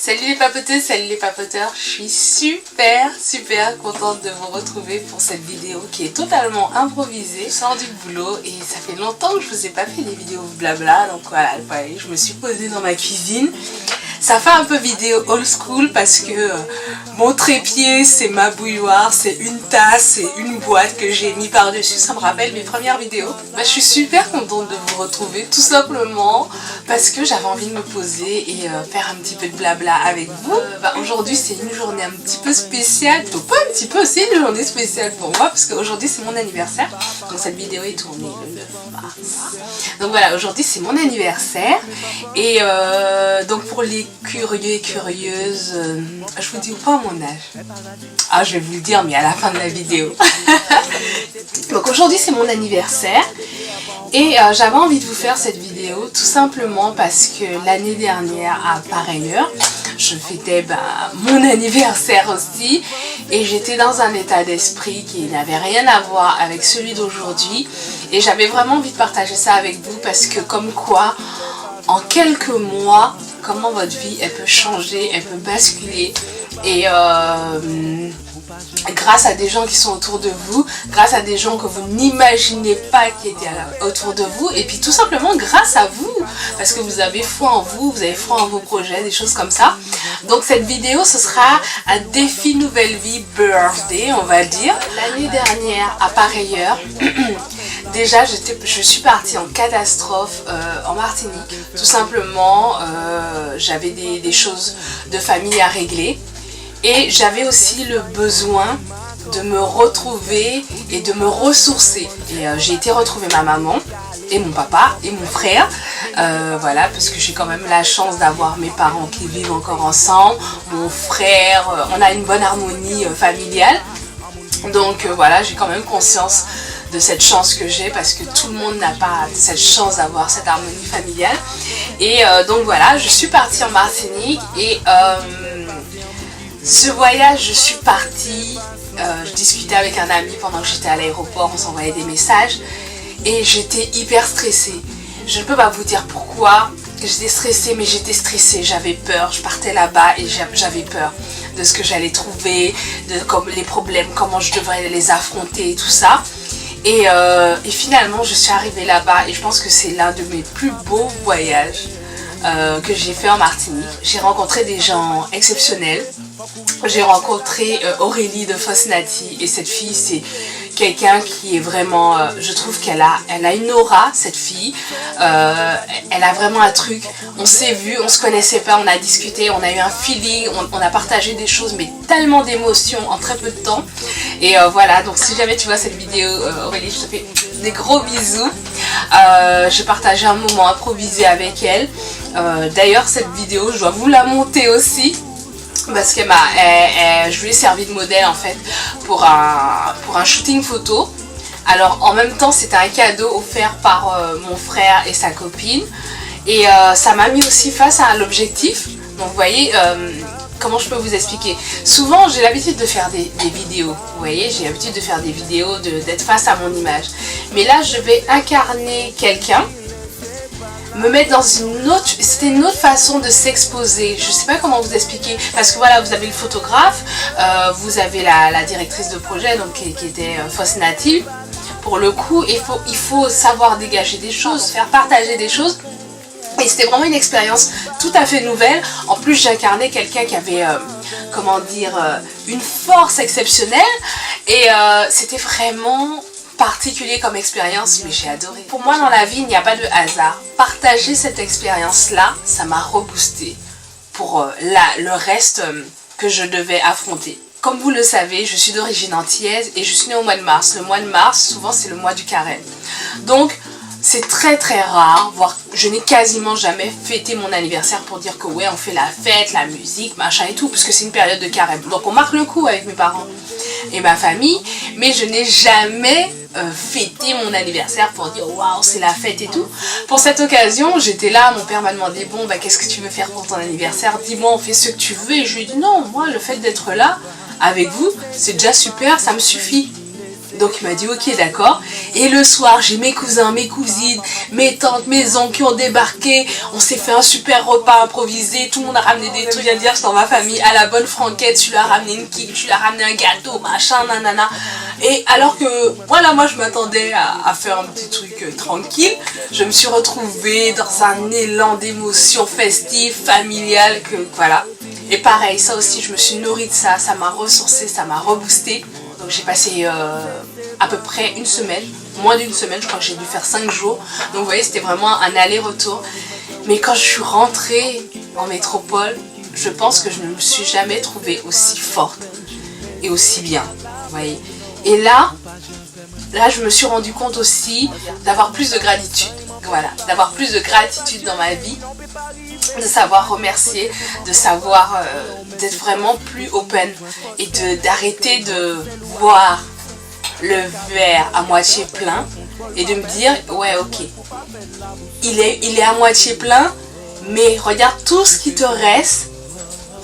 Salut les papoteuses, salut les papoteurs, je suis super contente de vous retrouver pour cette vidéo qui est totalement improvisée. Je sors du boulot et ça fait longtemps que je vous ai pas fait des vidéos blabla, donc voilà, je me suis posée dans ma cuisine. Ça fait un peu vidéo old school parce que mon trépied c'est ma bouilloire, c'est une tasse, c'est une boîte que j'ai mis par dessus, ça me rappelle mes premières vidéos. Je suis super contente de vous retrouver tout simplement parce que j'avais envie de me poser et faire un petit peu de blabla avec vous. Aujourd'hui c'est une journée un petit peu spéciale, donc pas un petit peu, c'est une journée spéciale pour moi parce qu'aujourd'hui c'est mon anniversaire. Donc cette vidéo est tournée le 9 mars. Donc voilà, aujourd'hui c'est mon anniversaire et donc pour les curieux et curieuses, je vous dis pas mon âge. Ah, je vais vous le dire mais à la fin de la vidéo. Donc aujourd'hui c'est mon anniversaire et j'avais envie de vous faire cette vidéo tout simplement parce que l'année dernière à pareille heure je fêtais mon anniversaire aussi et j'étais dans un état d'esprit qui n'avait rien à voir avec celui d'aujourd'hui et j'avais vraiment envie de partager ça avec vous parce que comme quoi en quelques mois comment votre vie elle peut changer, elle peut basculer et grâce à des gens qui sont autour de vous, grâce à des gens que vous n'imaginez pas qui étaient autour de vous et puis tout simplement grâce à vous parce que vous avez foi en vous, vous avez foi en vos projets, des choses comme ça. Donc cette vidéo ce sera un défi nouvelle vie birthday on va dire. L'année dernière à pareille heure déjà je suis partie en catastrophe en Martinique. Tout simplement j'avais des choses de famille à régler. Et j'avais aussi le besoin de me retrouver et de me ressourcer. Et j'ai été retrouver ma maman et mon papa et mon frère. Voilà, parce que j'ai quand même la chance d'avoir mes parents qui vivent encore ensemble. Mon frère, on a une bonne harmonie familiale. Donc voilà, j'ai quand même conscience de cette chance que j'ai parce que tout le monde n'a pas cette chance d'avoir cette harmonie familiale. Et donc voilà, je suis partie en Martinique et... ce voyage, je suis partie, je discutais avec un ami pendant que j'étais à l'aéroport, on s'envoyait des messages et j'étais hyper stressée. Je ne peux pas vous dire pourquoi j'étais stressée, mais j'étais stressée, j'avais peur, je partais là-bas et j'avais peur de ce que j'allais trouver, de les problèmes, comment je devrais les affronter et tout ça. Et finalement, je suis arrivée là-bas et je pense que c'est l'un de mes plus beaux voyages que j'ai fait en Martinique. J'ai rencontré des gens exceptionnels. J'ai rencontré Aurélie de Fosnati et cette fille c'est quelqu'un qui est vraiment, je trouve qu'elle a une aura cette fille, elle a vraiment un truc, on s'est vu, on se connaissait pas, on a discuté, on a eu un feeling, on a partagé des choses mais tellement d'émotions en très peu de temps et voilà donc si jamais tu vois cette vidéo Aurélie je te fais des gros bisous. J'ai partagé un moment improvisé avec elle, d'ailleurs cette vidéo je dois vous la monter aussi parce que je lui ai servi de modèle en fait pour un shooting photo. Alors en même temps c'était un cadeau offert par mon frère et sa copine et ça m'a mis aussi face à l'objectif. Donc vous voyez comment je peux vous expliquer, souvent j'ai l'habitude de faire des vidéos, vous voyez, j'ai l'habitude de faire des vidéos, d'être face à mon image, mais là je vais incarner quelqu'un, me mettre dans c'était une autre façon de s'exposer, je sais pas comment vous expliquer, parce que voilà vous avez le photographe, vous avez la directrice de projet donc qui était Fosnati. Pour le coup il faut savoir dégager des choses, faire partager des choses. Et c'était vraiment une expérience tout à fait nouvelle. En plus j'incarnais quelqu'un qui avait comment dire une force exceptionnelle et c'était vraiment particulier comme expérience mais j'ai adoré. Pour moi dans la vie il n'y a pas de hasard. Partager cette expérience là ça m'a reboosté pour le reste que je devais affronter. Comme vous le savez je suis d'origine antillaise et je suis née au mois de mars. Le mois de mars souvent c'est le mois du carême. Donc c'est très rare, voire je n'ai quasiment jamais fêté mon anniversaire pour dire que ouais on fait la fête, la musique, machin et tout, parce que c'est une période de carême. Donc on marque le coup avec mes parents et ma famille, mais je n'ai jamais fêté mon anniversaire pour dire waouh c'est la fête et tout. Pour cette occasion j'étais là, mon père m'a demandé bon qu'est-ce que tu veux faire pour ton anniversaire, dis-moi on fait ce que tu veux et je lui ai dit non, moi le fait d'être là avec vous c'est déjà super, ça me suffit. Donc il m'a dit ok d'accord. Et le soir j'ai mes cousins, mes cousines, mes tantes, mes oncles qui ont débarqué. On s'est fait un super repas improvisé. Tout le monde a ramené des trucs, à dire dans ma famille, à la bonne franquette, tu lui as ramené une kick, tu lui as ramené un gâteau, machin, nanana. Et alors que voilà, moi je m'attendais à faire un petit truc tranquille, je me suis retrouvée dans un élan d'émotion festive, familiale, que voilà. Et pareil, ça aussi je me suis nourrie de ça, ça m'a ressourcée, ça m'a reboosté. Donc j'ai passé à peu près une semaine, moins d'une semaine, je crois que j'ai dû faire 5 jours. Donc vous voyez, c'était vraiment un aller-retour. Mais quand je suis rentrée en métropole, je pense que je ne me suis jamais trouvée aussi forte et aussi bien. Vous voyez. Et là, je me suis rendu compte aussi d'avoir plus de gratitude. Voilà, d'avoir plus de gratitude dans ma vie, de savoir remercier, de savoir d'être vraiment plus open et d'arrêter de voir le verre à moitié plein et de me dire ouais ok, il est à moitié plein, mais regarde tout ce qui te reste,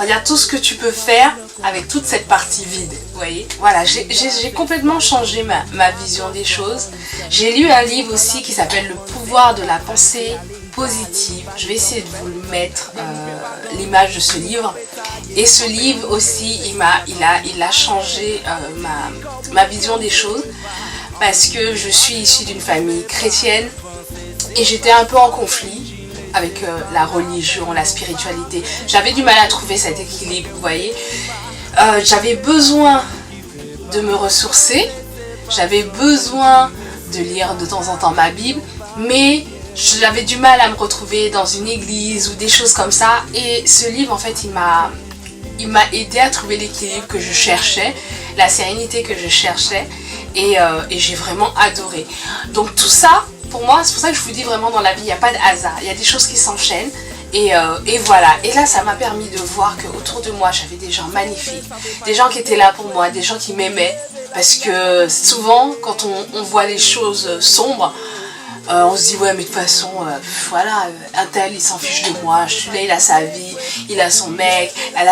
regarde tout ce que tu peux faire avec toute cette partie vide, vous voyez. Voilà, j'ai complètement changé ma vision des choses. J'ai lu un livre aussi qui s'appelle Le pouvoir de la pensée positive. Je vais essayer de vous le mettre, l'image de ce livre. Et ce livre aussi, il a changé ma vision des choses, parce que je suis issue d'une famille chrétienne et j'étais un peu en conflit avec la religion, la spiritualité. J'avais du mal à trouver cet équilibre, vous voyez. J'avais besoin de me ressourcer, j'avais besoin de lire de temps en temps ma Bible, mais j'avais du mal à me retrouver dans une église ou des choses comme ça. Et ce livre, en fait, il m'a aidé à trouver l'équilibre que je cherchais, la sérénité que je cherchais, et j'ai vraiment adoré. Donc tout ça, pour moi, c'est pour ça que je vous dis vraiment, dans la vie, il n'y a pas de hasard, il y a des choses qui s'enchaînent. Et voilà, et là ça m'a permis de voir qu'autour de moi j'avais des gens magnifiques, des gens qui étaient là pour moi, des gens qui m'aimaient, parce que souvent quand on voit les choses sombres, on se dit ouais mais de toute façon voilà, un tel il s'en fiche de moi, celui-là il a sa vie, il a son mec, il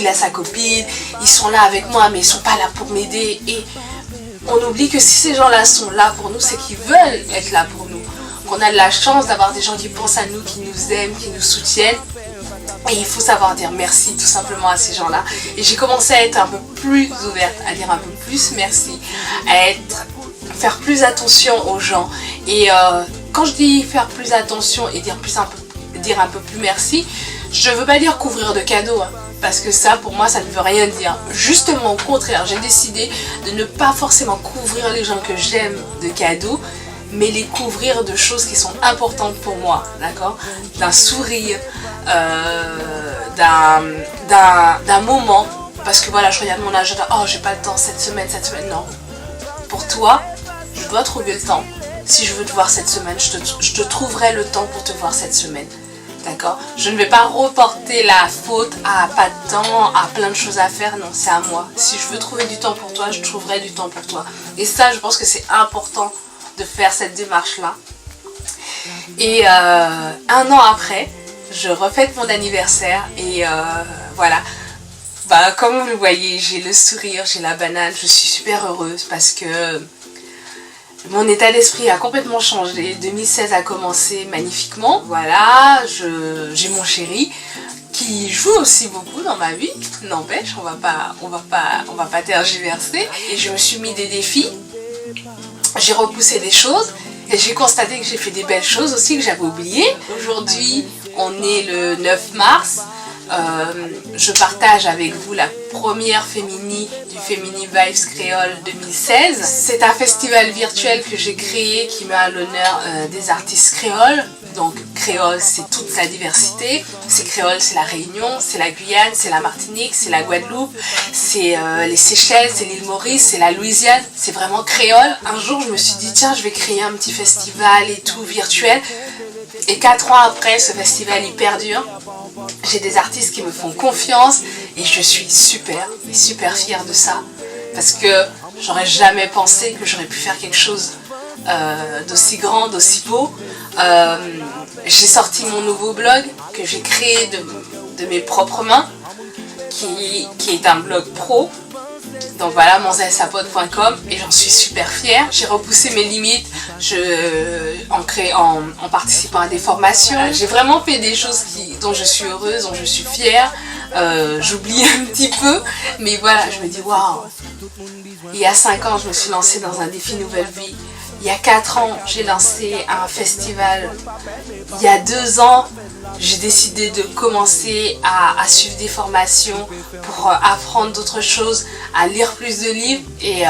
a sa copine, ils sont là avec moi mais ils sont pas là pour m'aider. Et on oublie que si ces gens-là sont là pour nous, c'est qu'ils veulent être là pour nous. On a de la chance d'avoir des gens qui pensent à nous, qui nous aiment, qui nous soutiennent. Et il faut savoir dire merci tout simplement à ces gens-là. Et j'ai commencé à être un peu plus ouverte, à dire un peu plus merci, à faire plus attention aux gens. Et quand je dis faire plus attention et dire un peu plus merci, je ne veux pas dire couvrir de cadeaux, hein, parce que ça pour moi ça ne veut rien dire. Justement au contraire, j'ai décidé de ne pas forcément couvrir les gens que j'aime de cadeaux, mais les couvrir de choses qui sont importantes pour moi, d'accord? D'un sourire, d'un moment, parce que voilà, je regarde mon agenda, oh j'ai pas le temps cette semaine, non. Pour toi, je dois trouver le temps. Si je veux te voir cette semaine, je te trouverai le temps pour te voir cette semaine, d'accord? Je ne vais pas reporter la faute à pas de temps, à plein de choses à faire, non, c'est à moi. Si je veux trouver du temps pour toi, je trouverai du temps pour toi. Et ça, je pense que c'est important de faire cette démarche là. Et un an après, je refête mon anniversaire et voilà, comme vous le voyez, j'ai le sourire, j'ai la banane, je suis super heureuse parce que mon état d'esprit a complètement changé. 2016 a commencé magnifiquement, voilà, j'ai mon chéri qui joue aussi beaucoup dans ma vie, n'empêche, on va pas tergiverser. Et je me suis mis des défis, j'ai repoussé des choses et j'ai constaté que j'ai fait des belles choses aussi que j'avais oubliées. Aujourd'hui, on est le 9 mars. Je partage avec vous la première Fémini du Fémini Vibes Créole 2016. C'est un festival virtuel que j'ai créé qui met à l'honneur des artistes créoles. Donc créole, c'est toute la diversité. C'est créole, c'est la Réunion, c'est la Guyane, c'est la Martinique, c'est la Guadeloupe, c'est les Seychelles, c'est l'île Maurice, c'est la Louisiane. C'est vraiment créole. Un jour, je me suis dit tiens, je vais créer un petit festival et tout virtuel. Et 4 ans après, ce festival il perdure. J'ai des artistes qui me font confiance et je suis super fière de ça. Parce que j'aurais jamais pensé que j'aurais pu faire quelque chose d'aussi grand, d'aussi beau. J'ai sorti mon nouveau blog que j'ai créé de mes propres mains, qui est un blog pro. Donc voilà, monzelsapote.com, et j'en suis super fière. J'ai repoussé mes limites en participant à des formations. J'ai vraiment fait des choses dont je suis heureuse, dont je suis fière. J'oublie un petit peu, mais voilà, je me dis waouh. Il y a 5 ans, je me suis lancée dans un défi Nouvelle Vie. Il y a 4 ans, j'ai lancé un festival. Il y a 2 ans, j'ai décidé de commencer à suivre des formations pour apprendre d'autres choses, à lire plus de livres. Et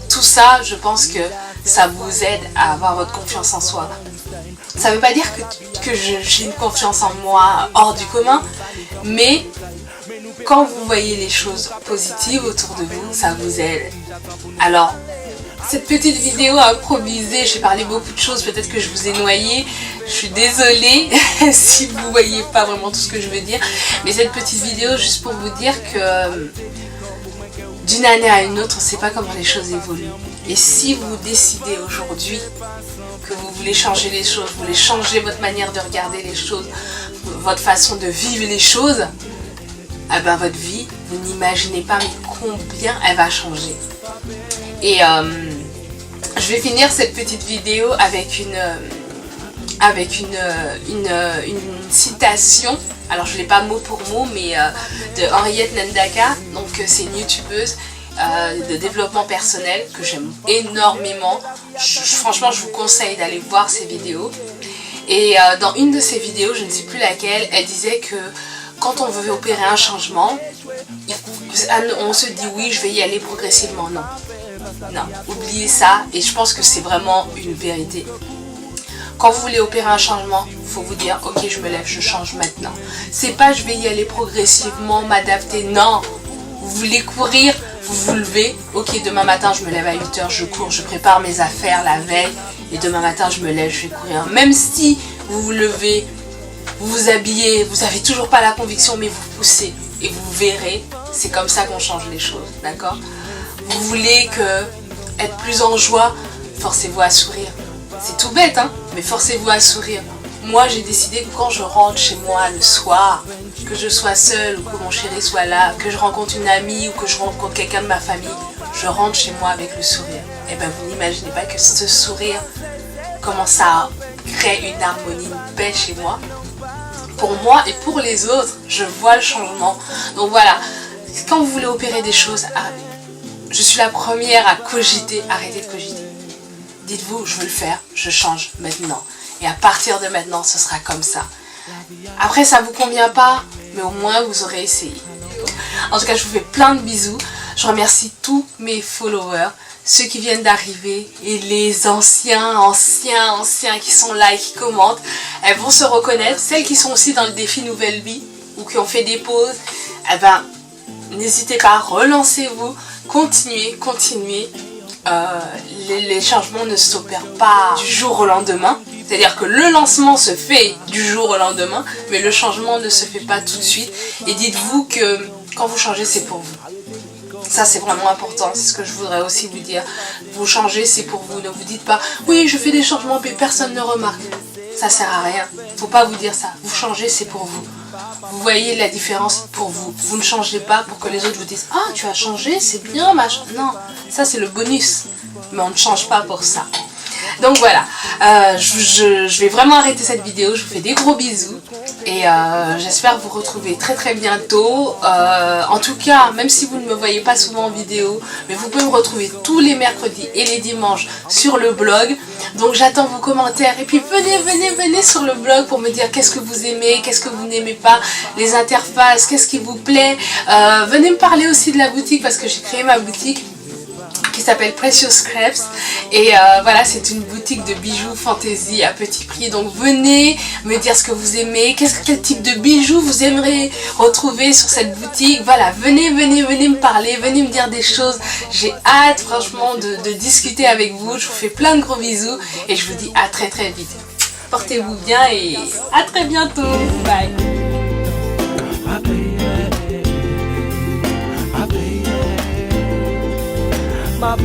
tout ça, je pense que ça vous aide à avoir votre confiance en soi. Ça ne veut pas dire que j'ai une confiance en moi hors du commun, mais quand vous voyez les choses positives autour de vous, ça vous aide. Alors, cette petite vidéo improvisée, j'ai parlé beaucoup de choses, peut-être que je vous ai noyé, je suis désolée si vous ne voyez pas vraiment tout ce que je veux dire, mais cette petite vidéo juste pour vous dire que d'une année à une autre, on ne sait pas comment les choses évoluent. Et si vous décidez aujourd'hui que vous voulez changer les choses, vous voulez changer votre manière de regarder les choses, votre façon de vivre les choses, eh ben votre vie, vous n'imaginez pas mais combien elle va changer. Et je vais finir cette petite vidéo avec une citation. Alors je ne l'ai pas mot pour mot, mais de Henriette Ndaka. Donc c'est une youtubeuse de développement personnel que j'aime énormément. Franchement, je vous conseille d'aller voir ses vidéos. Et dans une de ses vidéos, je ne sais plus laquelle, elle disait que quand on veut opérer un changement, on se dit oui, je vais y aller progressivement. Non. Non, oubliez ça, et je pense que c'est vraiment une vérité. Quand vous voulez opérer un changement, il faut vous dire ok, je me lève, je change maintenant. C'est pas je vais y aller progressivement, m'adapter, non. Vous voulez courir, vous vous levez, ok, demain matin je me lève à 8 h, je cours, je prépare mes affaires la veille, et demain matin je me lève, je vais courir. Même si vous vous levez, vous vous habillez, vous n'avez toujours pas la conviction, mais vous poussez, et vous verrez, c'est comme ça qu'on change les choses, d'accord? Vous voulez être plus en joie, forcez-vous à sourire. C'est tout bête, hein, mais forcez-vous à sourire. Moi, j'ai décidé que quand je rentre chez moi le soir, que je sois seule ou que mon chéri soit là, que je rencontre une amie ou que je rencontre quelqu'un de ma famille, je rentre chez moi avec le sourire. Et bien, vous n'imaginez pas que ce sourire commence à créer une harmonie, une paix chez moi. Pour moi et pour les autres, je vois le changement. Donc voilà, quand vous voulez opérer des choses, je suis la première à cogiter, arrêtez de cogiter. Dites-vous, je veux le faire, je change maintenant. Et à partir de maintenant, ce sera comme ça. Après, ça ne vous convient pas, mais au moins vous aurez essayé. En tout cas, je vous fais plein de bisous. Je remercie tous mes followers, ceux qui viennent d'arriver et les anciens qui sont là et qui commentent. Elles vont se reconnaître. Celles qui sont aussi dans le défi Nouvelle Vie ou qui ont fait des pauses, eh ben, n'hésitez pas, relancez-vous. Continuez. Les changements ne s'opèrent pas du jour au lendemain. C'est-à-dire que le lancement se fait du jour au lendemain, mais le changement ne se fait pas tout de suite. Et dites-vous que quand vous changez, c'est pour vous. Ça, c'est vraiment important. C'est ce que je voudrais aussi vous dire. Vous changez, c'est pour vous. Ne vous dites pas, oui, je fais des changements, mais personne ne remarque. Ça sert à rien. Il ne faut pas vous dire ça. Vous changez, c'est pour vous. Vous voyez la différence pour vous. Vous ne changez pas pour que les autres vous disent « Ah, tu as changé, c'est bien, machin. » Non, ça c'est le bonus. Mais on ne change pas pour ça. Donc voilà, je vais vraiment arrêter cette vidéo. Je vous fais des gros bisous. Et j'espère vous retrouver très bientôt. En tout cas, même si vous ne me voyez pas souvent en vidéo, mais vous pouvez me retrouver tous les mercredis et les dimanches sur le blog. Donc j'attends vos commentaires. Et puis venez sur le blog pour me dire qu'est-ce que vous aimez, qu'est-ce que vous n'aimez pas, les interfaces, qu'est-ce qui vous plaît. Venez me parler aussi de la boutique parce que j'ai créé ma boutique qui s'appelle Precious Scraps et voilà, c'est une boutique de bijoux fantasy à petit prix. Donc venez me dire ce que vous aimez, quel type de bijoux vous aimeriez retrouver sur cette boutique. Voilà, venez me parler, venez me dire des choses. J'ai hâte franchement de discuter avec vous. Je vous fais plein de gros bisous et je vous dis à très vite. Portez-vous bien et à très bientôt. Bye. Ma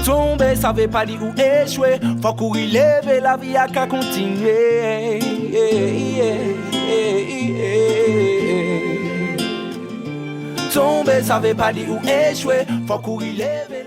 tomber, ça veut pas dire où échouer. Faut courir, lever, la vie a qu'à continuer. Tomber, ça veut pas dire où échouer. Faut courir, lever.